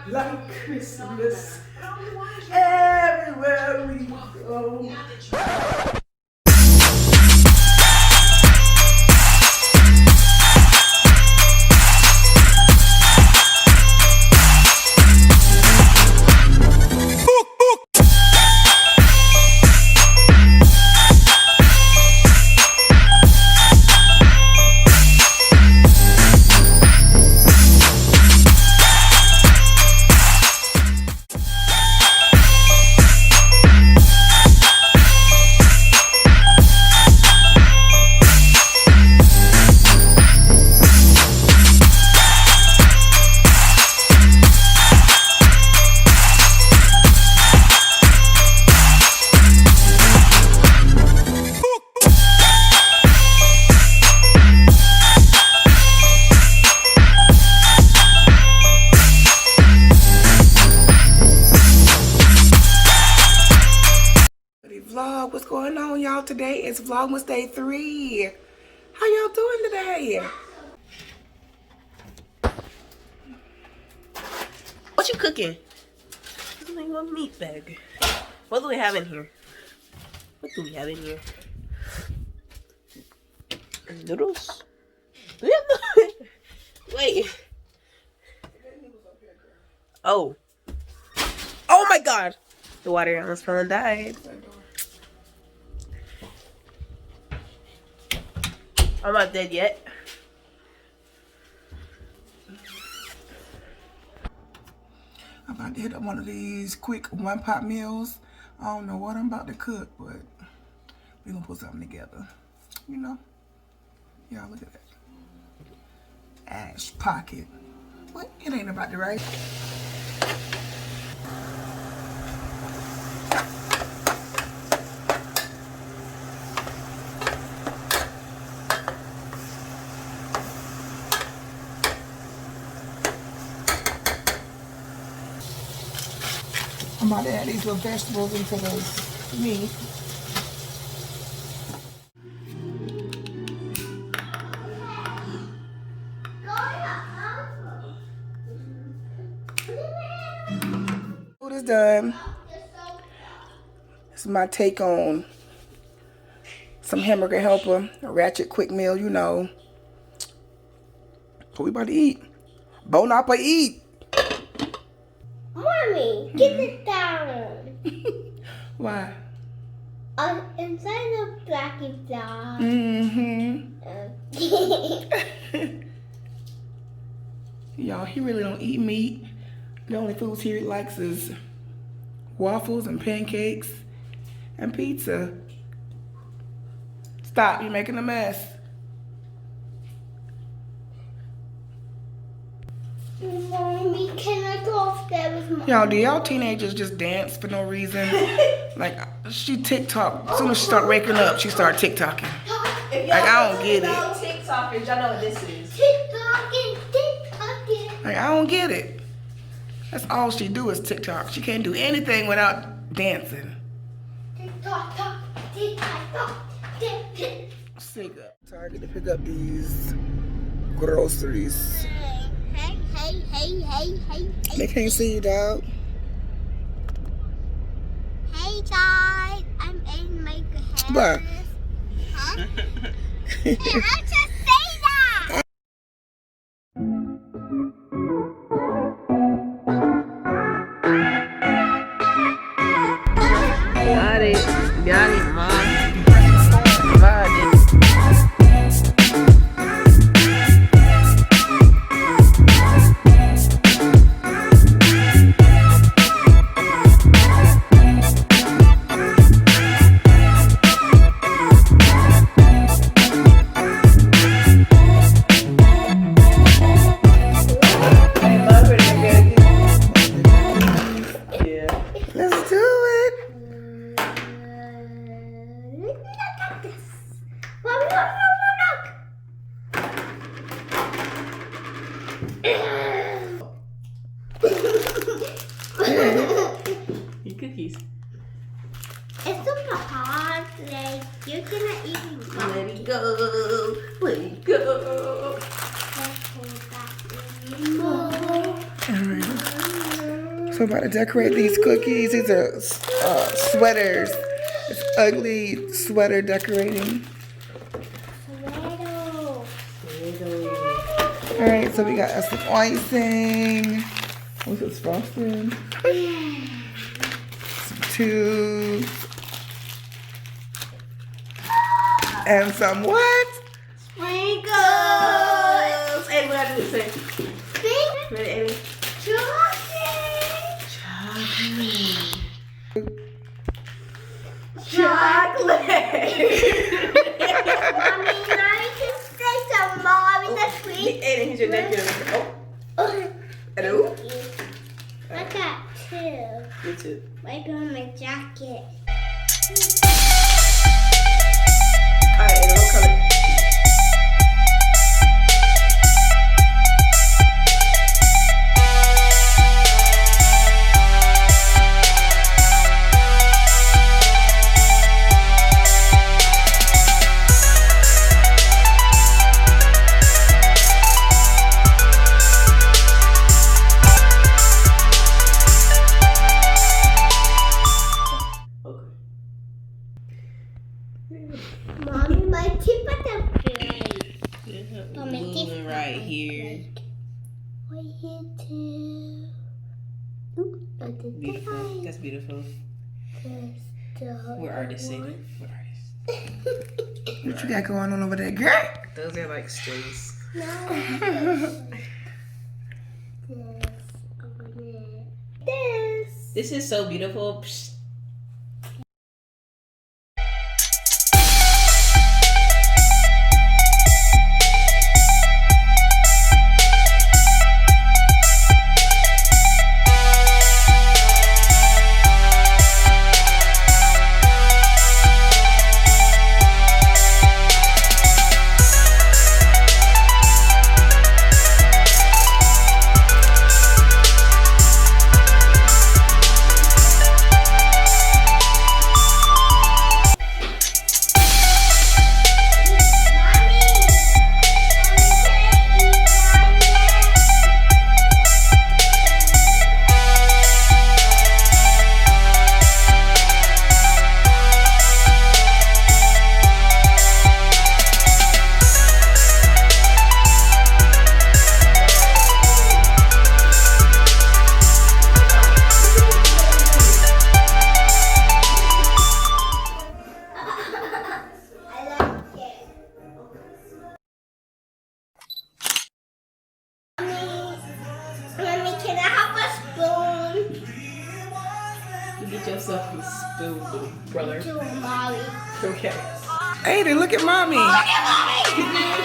like Christmas everywhere we go. Vlog, what's going on, y'all? Today is Vlogmas day 3. How y'all doing today? What you cooking? Something on meat bag. What do we have in here? What do we have in here? Noodles? Do we have noodles? Wait. Oh. Oh my god! The water almost fell and died. I'm not dead yet. I'm about to hit up one of these quick one-pot meals. I don't know what I'm about to cook, but we're gonna put something together. You know? Yeah, look at that. Ash pocket. What? It ain't about the right. I'm about to add these little vegetables into the meat. Food is done. This is my take on some hamburger helper, a ratchet quick meal, you know. What we about to eat? Bon appetit! Mommy, get it down. Why? Inside the blackie dog. Y'all, he really don't eat meat. The only foods he likes is waffles and pancakes and pizza. Stop, you're making a mess. Mommy, can I go upstairs with Mommy? Y'all, do y'all teenagers just dance for no reason? Like, she TikTok. As soon as she start waking up, she start TikToking. Like, I don't get it. TikTokers, y'all know what this is. TikToking. Like, I don't get it. That's all she do is TikTok. She can't do anything without dancing. TikTok. Sick up. Target to pick up these groceries. Hey. They can't see you, dog. Hey, guys. I'm in my house. Bye. Huh? Hey, I just say that. Got it, Mom. Got it. Let's do it. Your cookies. It's super hard today. You cannot even go. Let it go. Let it go. Let's hold that anymore. So we're about to decorate these cookies. These are sweaters. It's ugly sweater decorating. All right, so we got us some icing. What's this, frosting? Some tubes. And some what? Sprinkles. Hey, what I do say? Ready, Amy? Chocolate. Mommy, now you can say some mommy. That's sweet. Aiden, here's your napkin. Oh. Hello? I got two. Me too. Right on my jacket. Alright, Aiden, what color? Mommy, my teeth are great. Mommy, teeth Right here. Right here too. Oop, I did the Beautiful. eye. That's beautiful. That's We're artists, Aiden. We're artists. What you got going on over there, girl? Those are like strings. No. This over there. This. This is so beautiful. Psst. Mommy, can I have a spoon? You get yourself a spoon, little brother. To Molly. Okay. Aiden, look at mommy. Look at Mommy!